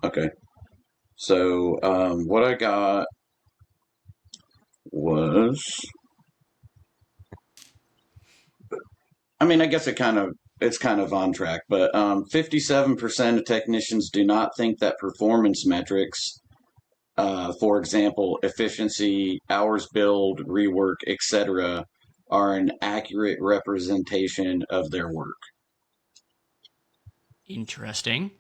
Okay. So what I got was, I mean, I guess it's kind of on track, but 57% of technicians do not think that performance metrics, for example, efficiency, hours billed, rework, etc., are an accurate representation of their work. Interesting.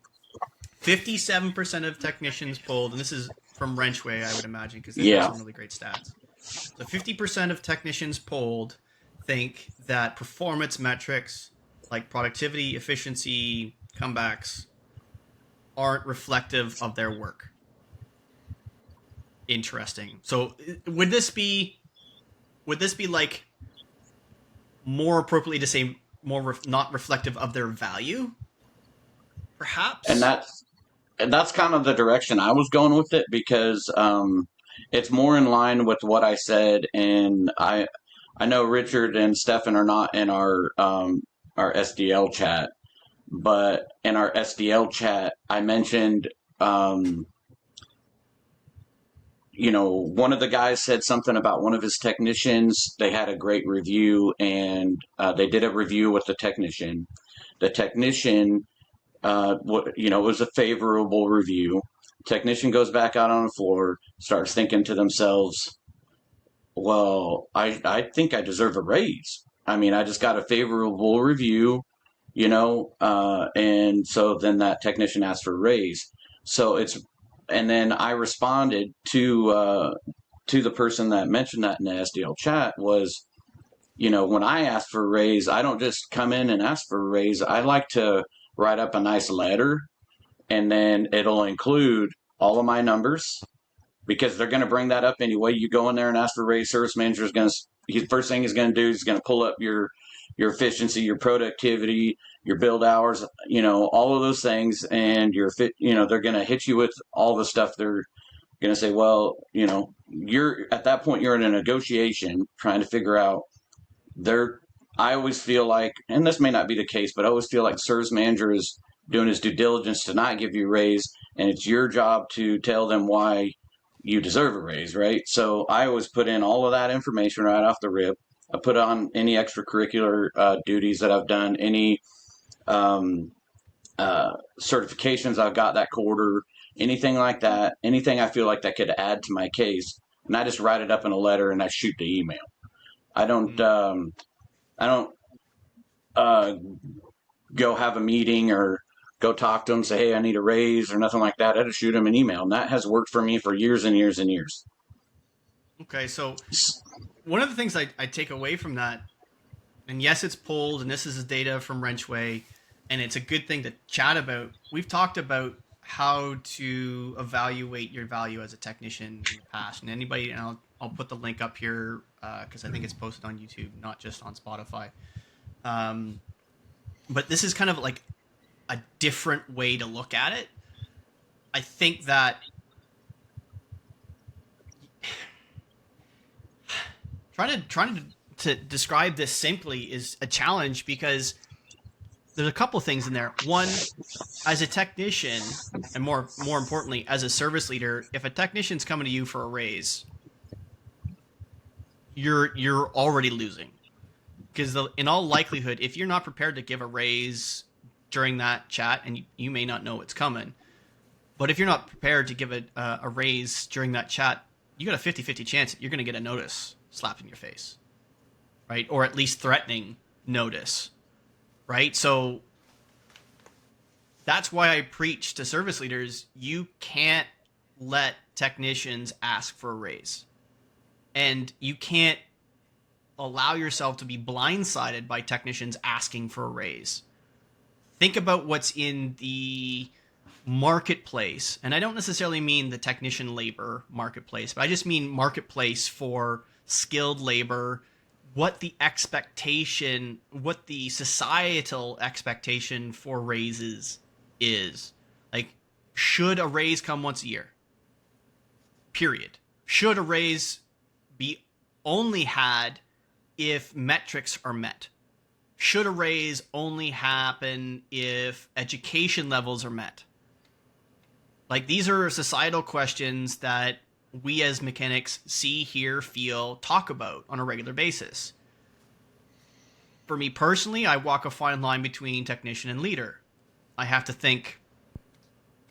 57% of technicians polled, and this is from Wrenchway, I would imagine, because they've got Yeah, some really great stats. So 50% of technicians polled think that performance metrics like productivity, efficiency, comebacks aren't reflective of their work. Interesting. So would this be like more appropriately to say not reflective of their value? and Perhaps. that's kind of the direction I was going with it because it's more in line with what I said, and I know Richard and Stefan are not in our SDL chat, but in our SDL chat, I mentioned one of the guys said something about one of his technicians. They had a great review, and they did a review with the technician. The technician, it was a favorable review. Technician goes back out on the floor, starts thinking to themselves, well, I think I deserve a raise. I mean, I just got a favorable review, and so then that technician asked for a raise. So and then I responded to the person that mentioned that in the SDL chat was, when I ask for a raise, I don't just come in and ask for a raise. I like to write up a nice letter, and then it'll include all of my numbers because they're going to bring that up anyway. You go in there and ask for a raise, service manager is going to, first thing he's going to do is going to pull up your efficiency, your productivity, your build hours, all of those things, and they're going to hit you with all the stuff. They're going to say, well, you're at that point, you're in a negotiation trying to figure out their. I always feel like, and this may not be the case, but I always feel like the service manager is doing his due diligence to not give you a raise, and it's your job to tell them why you deserve a raise, right? So I always put in all of that information right off the rip. I put on any extracurricular duties that I've done, any um, certifications I've got that quarter, anything like that, anything I feel like that could add to my case, and I just write it up in a letter and I shoot the email. I don't Mm. I don't uh, go have a meeting or go talk to them, say, hey, I need a raise or nothing like that. I just shoot them an email, and that has worked for me for years and years and years. Okay, so one of the things I take away from that, and yes, it's pulled, and this is data from Wrenchway, and it's a good thing to chat about. We've talked about how to evaluate your value as a technician in the past, and anybody, and I'll put the link up here because I think it's posted on YouTube, not just on Spotify. Um, but this is kind of like a different way to look at it. I think that trying to describe this simply is a challenge because there's a couple things in there. One, as a technician, and more importantly, as a service leader, if a technician's coming to you for a raise, you're already losing because in all likelihood, if you're not prepared to give a raise during that chat, and you may not know it's coming, but if you're not prepared to give a raise during that chat, you got a 50-50 chance that you're going to get a notice slapped in your face, right? Or at least threatening notice, right? So that's why I preach to service leaders, you can't let technicians ask for a raise. And you can't allow yourself to be blindsided by technicians asking for a raise. Think about what's in the marketplace. And I don't necessarily mean the technician labor marketplace, but I just mean marketplace for skilled labor, what the expectation, what the societal expectation for raises is. Like, should a raise come once a year? Period. Should a raise be only had if metrics are met? Should a raise only happen if education levels are met? Like, these are societal questions that we as mechanics see, hear, feel, talk about on a regular basis. For me personally, I walk a fine line between technician and leader. I have to think,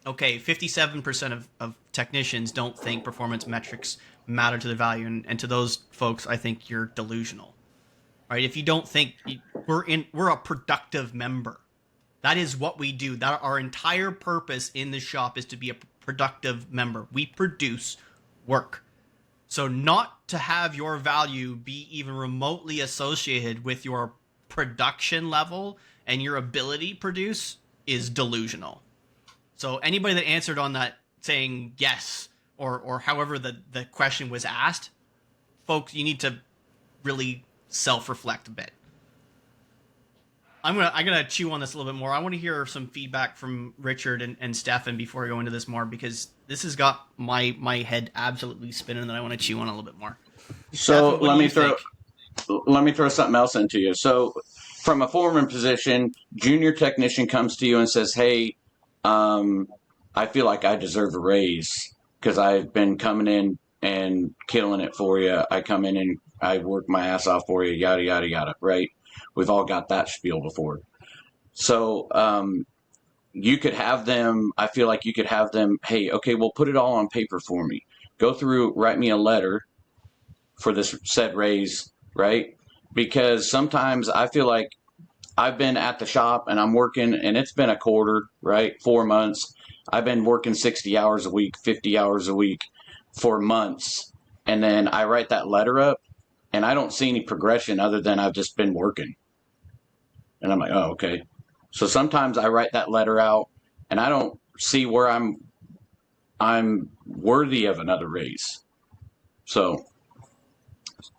okay, 57% of technicians don't think performance metrics matter to the value. And to those folks, I think you're delusional, right? If you don't think we're a productive member, that is what we do. That our entire purpose in the shop is to be a productive member. We produce work. So not to have your value be even remotely associated with your production level and your ability to produce is delusional. So anybody that answered on that saying yes, or however the question was asked, folks, you need to really self-reflect a bit. I'm gonna chew on this a little bit more. I want to hear some feedback from Richard and Stephan before I go into this more, because this has got my head absolutely spinning, and I want to chew on a little bit more. So Stephan, what do you think? let me throw something else into you. So from a foreman position, junior technician comes to you and says, "Hey, I feel like I deserve a raise because I've been coming in and killing it for you. I come in and I work my ass off for you, yada yada yada." Right? We've all got that spiel before. So you could have them. I feel like you could have them. Hey, okay, well, put it all on paper for me. Go through, write me a letter for this said raise, right? Because sometimes I feel like I've been at the shop and I'm working and it's been a quarter, right? 4 months. I've been working 60 hours a week, 50 hours a week for months. And then I write that letter up and I don't see any progression other than I've just been working. And I'm like, oh, okay. So sometimes I write that letter out and I don't see where I'm worthy of another raise. So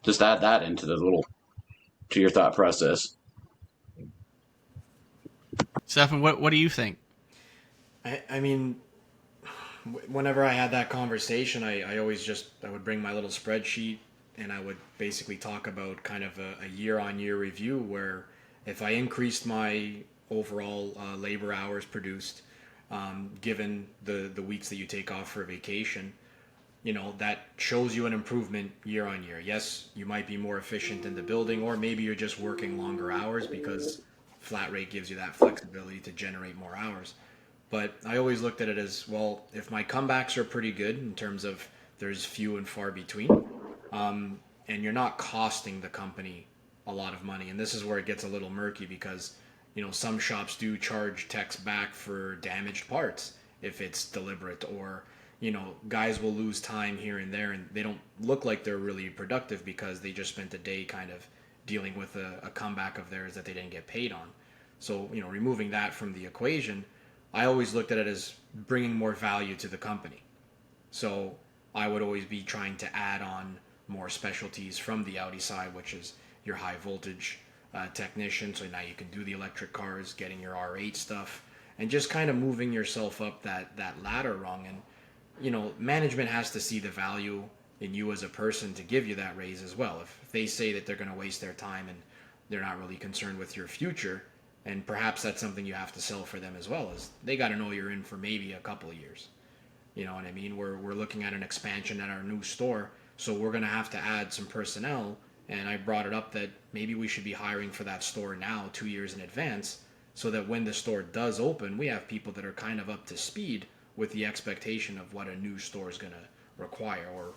just add that into to your thought process. Stephan, what do you think? I mean, whenever I had that conversation, I always I would bring my little spreadsheet and I would basically talk about kind of a year-on-year review where if I increased my overall labor hours produced, given the weeks that you take off for vacation, that shows you an improvement year on year. Yes, you might be more efficient in the building, or maybe you're just working longer hours because flat rate gives you that flexibility to generate more hours. But I always looked at it as, well, if my comebacks are pretty good in terms of there's few and far between, and you're not costing the company a lot of money. And this is where it gets a little murky because, some shops do charge techs back for damaged parts if it's deliberate, or, guys will lose time here and there and they don't look like they're really productive because they just spent a day kind of dealing with a comeback of theirs that they didn't get paid on. So, removing that from the equation, I always looked at it as bringing more value to the company. So I would always be trying to add on more specialties from the Audi side, which is your high voltage technician. So now you can do the electric cars, getting your R8 stuff, and just kind of moving yourself up that ladder rung. And, management has to see the value in you as a person to give you that raise as well. If they say that they're going to waste their time and they're not really concerned with your future, and perhaps that's something you have to sell for them as well, is they got to know you're in for maybe a couple of years. You know what I mean? We're looking at an expansion at our new store, so we're going to have to add some personnel. And I brought it up that maybe we should be hiring for that store now 2 years in advance, so that when the store does open, we have people that are kind of up to speed with the expectation of what a new store is going to require, or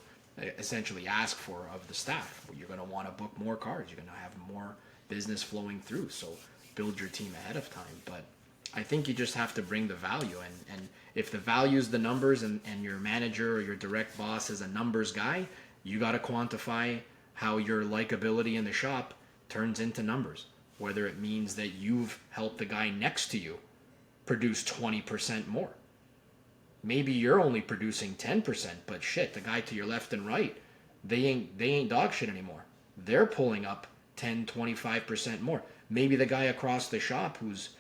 essentially ask for of the staff. You're going to want to book more cars. You're going to have more business flowing through. So build your team ahead of time. But I think you just have to bring the value. And if the value is the numbers, and your manager or your direct boss is a numbers guy, you got to quantify how your likability in the shop turns into numbers. Whether it means that you've helped the guy next to you produce 20% more. Maybe you're only producing 10%, but shit, the guy to your left and right, they ain't dog shit anymore. They're pulling up 10, 25% more. Maybe the guy across the shop who's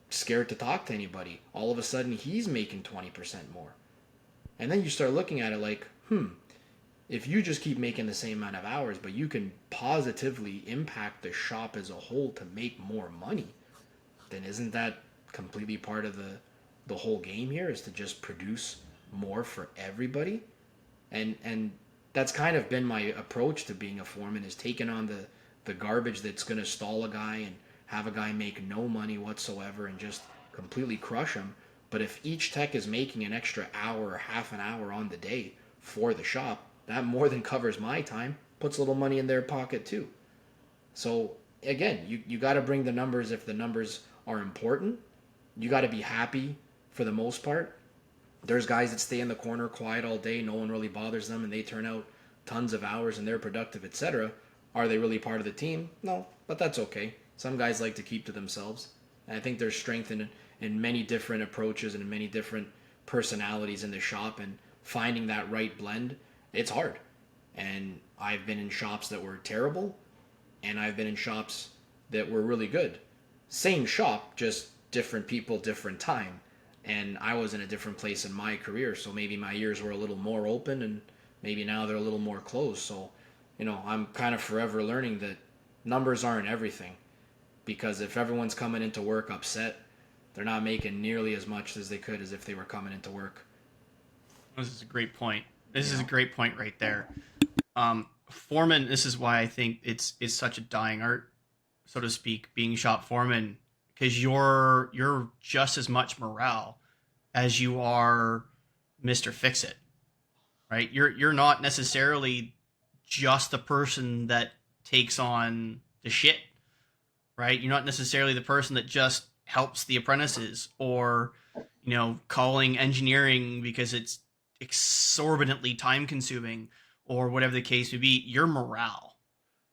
scared to talk to anybody, all of a sudden he's making 20% more. And then you start looking at it like, if you just keep making the same amount of hours, but you can positively impact the shop as a whole to make more money, then isn't that completely part of the whole game here, is to just produce more for everybody. And that's kind of been my approach to being a foreman, is taking on the garbage that's going to stall a guy and have a guy make no money whatsoever and just completely crush him. But if each tech is making an extra hour or half an hour on the day for the shop, that more than covers my time, puts a little money in their pocket too. So again, you got to bring the numbers if the numbers are important. You got to be happy for the most part. There's guys that stay in the corner quiet all day, no one really bothers them, and they turn out tons of hours and they're productive, etc. Are they really part of the team? No, but that's okay. Some guys like to keep to themselves. And I think there's strength in many different approaches and in many different personalities in the shop, and finding that right blend, it's hard. And I've been in shops that were terrible, and I've been in shops that were really good. Same shop, just different people, different time. And I was in a different place in my career, so maybe my ears were a little more open, and maybe now they're a little more closed. So, I'm kind of forever learning that numbers aren't everything, because if everyone's coming into work upset, they're not making nearly as much as they could as if they were coming into work. This is a great point. This is a great point right there. Foreman, this is why I think it's such a dying art, so to speak, being shop foreman, because you're just as much morale as you are Mr. Fix It, right? You're not necessarily just the person that takes on the shit, right? You're not necessarily the person that just helps the apprentices, or calling engineering because it's exorbitantly time consuming, or whatever the case may be. Your morale,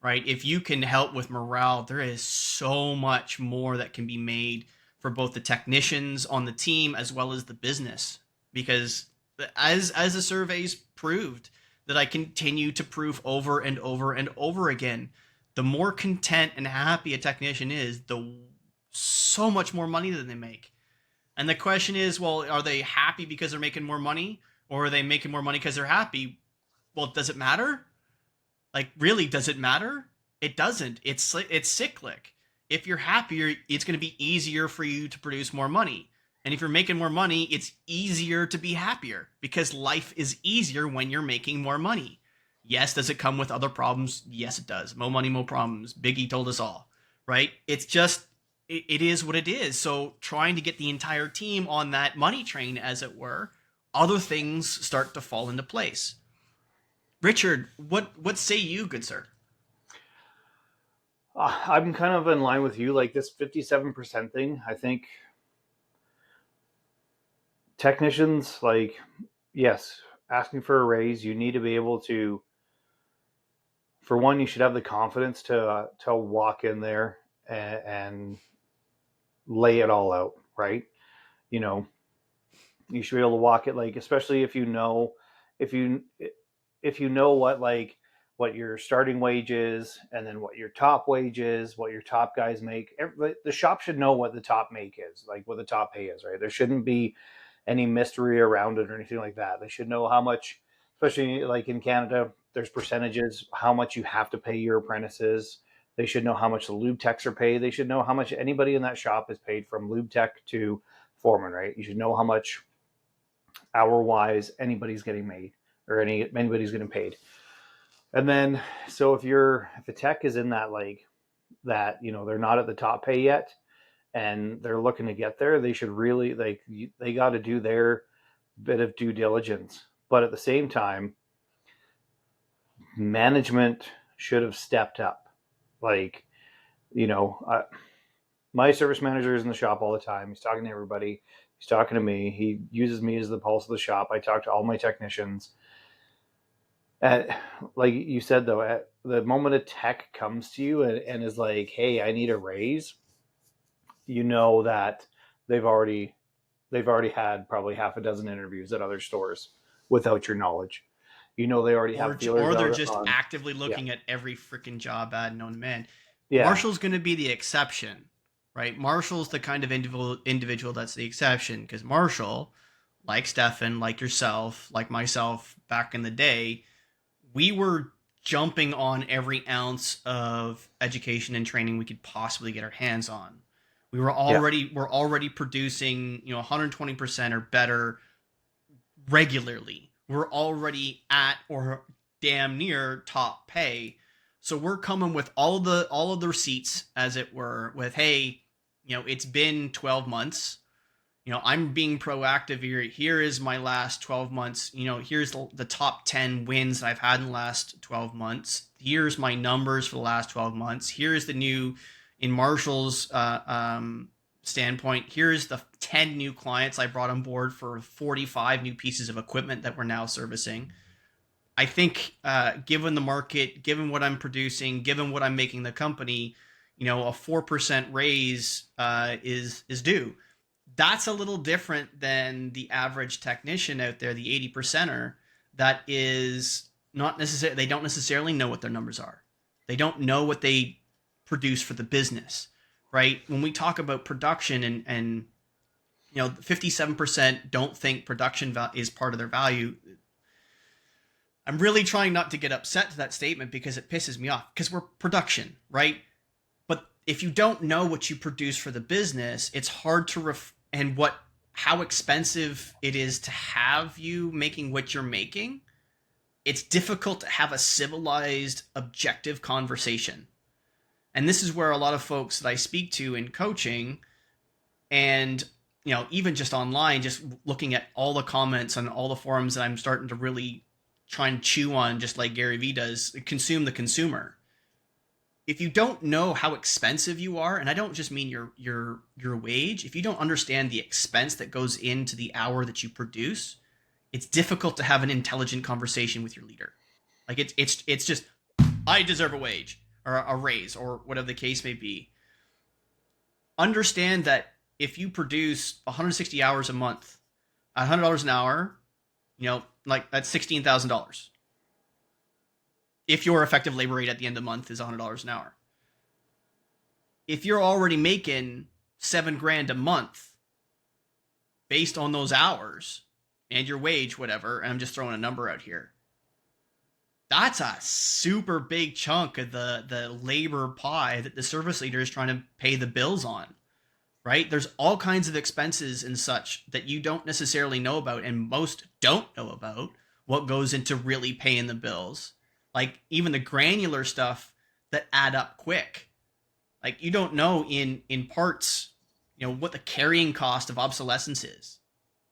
right? If you can help with morale, there is so much more that can be made for both the technicians on the team as well as the business. Because as the surveys proved, that I continue to prove over and over and over again, the more content and happy a technician is, the so much more money that they make. And the question is, well, are they happy because they're making more money, or are they making more money because they're happy? Well, does it matter? Like, really, does it matter? It doesn't. It's cyclic. If you're happier, it's going to be easier for you to produce more money. And if you're making more money, it's easier to be happier, because life is easier when you're making more money. Yes, does it come with other problems? Yes, it does. More money, more problems. Biggie told us all, right? It's just, it is what it is. So trying to get the entire team on that money train, as it were, other things start to fall into place. Richard, what say you, good sir? I'm kind of in line with you, like this 57% thing. I think technicians, like, yes, asking for a raise, you need to be able to, for one, you should have the confidence to walk in there and lay it all out, right? You should be able to walk it, like, especially if you know what your starting wage is, and then what your top wage is, what your top guys make. The shop should know what the top make is, like what the top pay is, right? There shouldn't be any mystery around it or anything like that. They should know how much, especially like in Canada, there's percentages, how much you have to pay your apprentices. They should know how much the lube techs are paid. They should know how much anybody in that shop is paid, from lube tech to foreman, right? You should know how much hour-wise anybody's getting made, or anybody's getting paid. And then, so if the tech is in that, like, that, they're not at the top pay yet and they're looking to get there, they should really, they got to do their bit of due diligence. But at the same time, management should have stepped up. Like, my service manager is in the shop all the time. He's talking to everybody. He's talking to me. He uses me as the pulse of the shop. I talk to all my technicians. Like you said, though, at the moment a tech comes to you and is like, hey, I need a raise, that they've already had probably half a dozen interviews at other stores without your knowledge. They already have feelers, or they're just actively looking at every freaking job ad known to man. Yeah. Marshall's going to be the exception, right? Marshall's the kind of individual that's the exception, because Marshall, like Stephan, like yourself, like myself back in the day, we were jumping on every ounce of education and training we could possibly get our hands on. We're already producing, 120% or better regularly. We're already at or damn near top pay. So we're coming with all of the receipts, as it were, with, hey, it's been 12 months. I'm being proactive here. Here is my last 12 months. Here's the top 10 wins I've had in the last 12 months. Here's my numbers for the last 12 months. Here's the new, in Marshall's standpoint, here's the 10 new clients I brought on board for 45 new pieces of equipment that we're now servicing. I think given the market, given what I'm producing, given what I'm making the company, a 4% raise is due. That's a little different than the average technician out there, the 80%er, that is not necessarily, they don't necessarily know what their numbers are. They don't know what they produce for the business, right? When we talk about production and 57% don't think production is part of their value. I'm really trying not to get upset to that statement because it pisses me off, because we're production, right? But if you don't know what you produce for the business, it's hard to how expensive it is to have you making what you're making. It's difficult to have a civilized, objective conversation. And this is where a lot of folks that I speak to in coaching, and even just online, just looking at all the comments on all the forums, that I'm starting to really try and chew on, just like Gary Vee does, consume the consumer. If you don't know how expensive you are, and I don't just mean your wage, if you don't understand the expense that goes into the hour that you produce, it's difficult to have an intelligent conversation with your leader. Like it's just, I deserve a wage or a raise or whatever the case may be. Understand that if you produce 160 hours a month at $100 an hour, like that's $16,000. If your effective labor rate at the end of the month is $100 an hour. If you're already making $7,000 a month based on those hours and your wage, whatever, and I'm just throwing a number out here, that's a super big chunk of the labor pie that the service leader is trying to pay the bills on, right? There's all kinds of expenses and such that you don't necessarily know about, and most don't know about what goes into really paying the bills. Like even the granular stuff that add up quick. Like you don't know in parts, what the carrying cost of obsolescence is.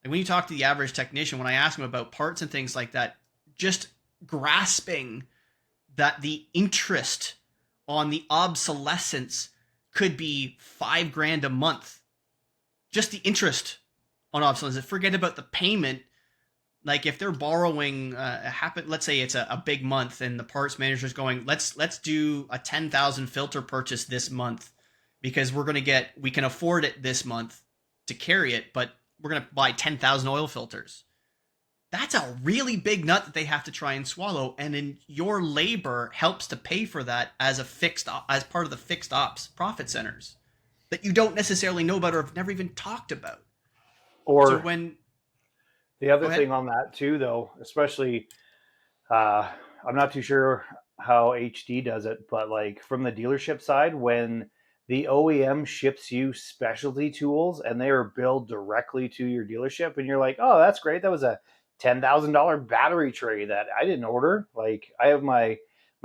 Like when you talk to the average technician, when I ask them about parts and things like that, just grasping that the interest on the obsolescence could be $5,000 a month. Just the interest on obsolescence. Forget about the payment. Like if they're borrowing, let's say it's a big month and the parts manager is going, let's do a 10,000 filter purchase this month because we can afford it this month to carry it, but we're going to buy 10,000 oil filters. That's a really big nut that they have to try and swallow. And then your labor helps to pay for that as part of the fixed ops profit centers that you don't necessarily know about or have never even talked about. Or so when the other thing on that too, though, especially, I'm not too sure how HD does it, but like from the dealership side, when the OEM ships you specialty tools and they are billed directly to your dealership, and you're like, oh, that's great. That was a $10,000 battery tray that I didn't order. Like I have my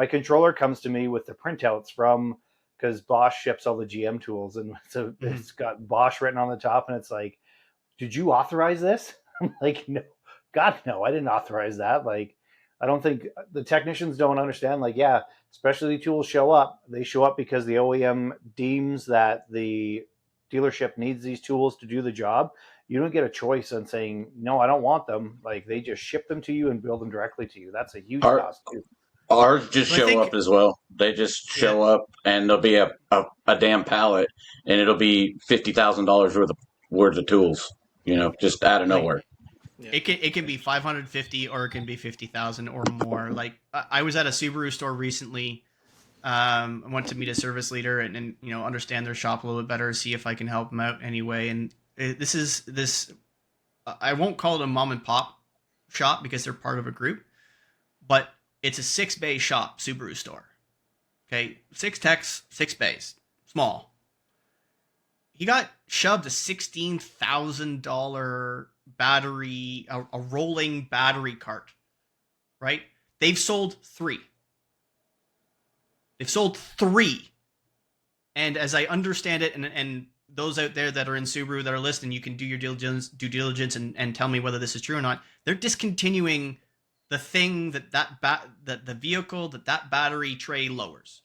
controller comes to me with the printouts from, because Bosch ships all the GM tools, and so it's got Bosch written on the top, and it's like, did you authorize this? I'm like, no, God, no, I didn't authorize that. Like, I don't think the technicians don't understand. Like, yeah, specialty tools show up. They show up because the OEM deems that the dealership needs these tools to do the job. You don't get a choice on saying, no, I don't want them. Like, they just ship them to you and bill them directly to you. That's a huge cost too. Ours just show up as well. They just show up, and there'll be a damn pallet, and it'll be $50,000 worth of tools. Just out of nowhere. Yeah. It can be 550 or it can be 50,000 or more. Like I was at a Subaru store recently. I went to meet a service leader and understand their shop a little bit better, see if I can help them out anyway. And this I won't call it a mom and pop shop because they're part of a group, but it's a 6-bay shop, Subaru store. Okay, 6 techs, 6 bays, small. He got shoved a $16,000 battery, a rolling battery cart, right? They've sold 3. They've sold 3. And as I understand it, and those out there that are in Subaru that are listening, you can do your due diligence and tell me whether this is true or not. They're discontinuing the thing that the vehicle that battery tray lowers.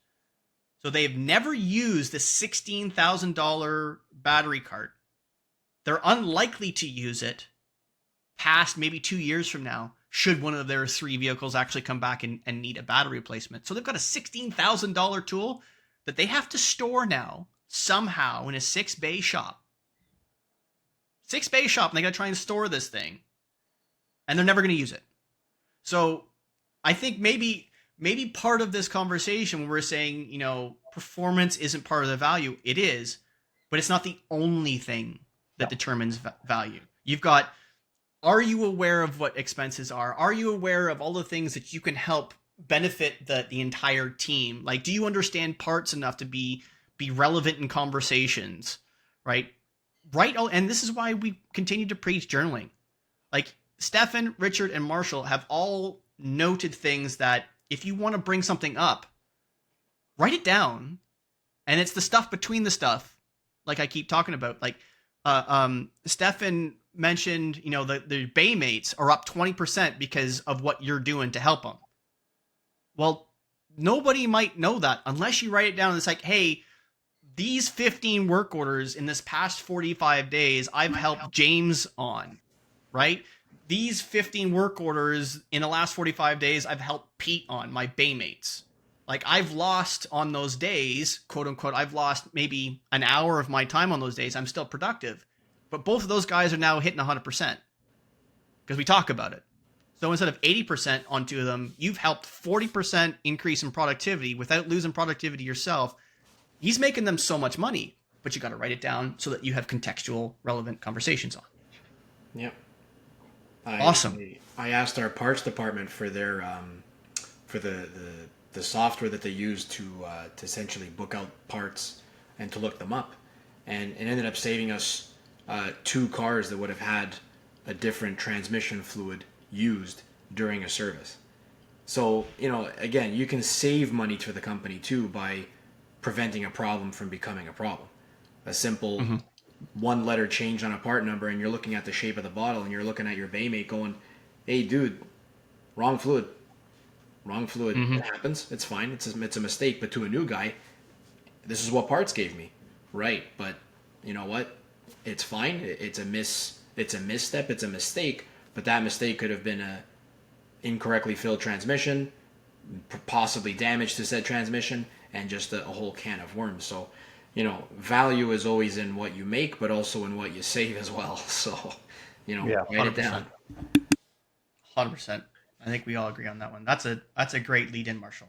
So they've never used the $16,000 battery cart. They're unlikely to use it past maybe 2 years from now, should one of their 3 vehicles actually come back and need a battery replacement. So they've got a $16,000 tool that they have to store now somehow in a 6-bay shop. 6-bay shop, and they got to try and store this thing. And they're never going to use it. So I think maybe part of this conversation when we're saying, you know, performance isn't part of the value, it is, but it's not the only thing that determines value. You've got, are you aware of what expenses are? Are you aware of all the things that you can help benefit the entire team? Like, do you understand parts enough to be relevant in conversations, right? And this is why we continue to preach journaling. Like, Stephan, Richard, and Marshall have all noted things that if you want to bring something up, write it down. And it's the stuff between the stuff, like I keep talking about. Like, Stephan mentioned, you know, the bay mates are up 20% because of what you're doing to help them. Well, nobody might know that unless you write it down. It's like, hey, these 15 work orders in this past 45 days, I've helped James on, right? These 15 work orders in the last 45 days, I've helped Pete on, my bay mates. Like, I've lost on those days, quote unquote, I've lost maybe an hour of my time on those days. I'm still productive. But both of those guys are now hitting 100% because we talk about it. So instead of 80% on 2 of them, you've helped 40% increase in productivity without losing productivity yourself. He's making them so much money, but you got to write it down so that you have contextual, relevant conversations on. Yep. Awesome. I asked our parts department for their for the software that they use to essentially book out parts and to look them up, and it ended up saving us 2 cars that would have had a different transmission fluid used during a service. So, you know, again, you can save money to the company too by preventing a problem from becoming a problem. A simple 1-letter change on a part number, and you're looking at the shape of the bottle, and you're looking at your baymate going, hey dude, wrong fluid. It happens, it's fine, it's a mistake. But to a new guy, this is what parts gave me, right? But you know what, it's fine. It's a misstep, it's a mistake, but that mistake could have been a incorrectly filled transmission, possibly damage to said transmission, and just a whole can of worms. So, you know, value is always in what you make, but also in what you save as well. So, you know, write it down. 100%. I think we all agree on that one. That's a great lead in, Marshall.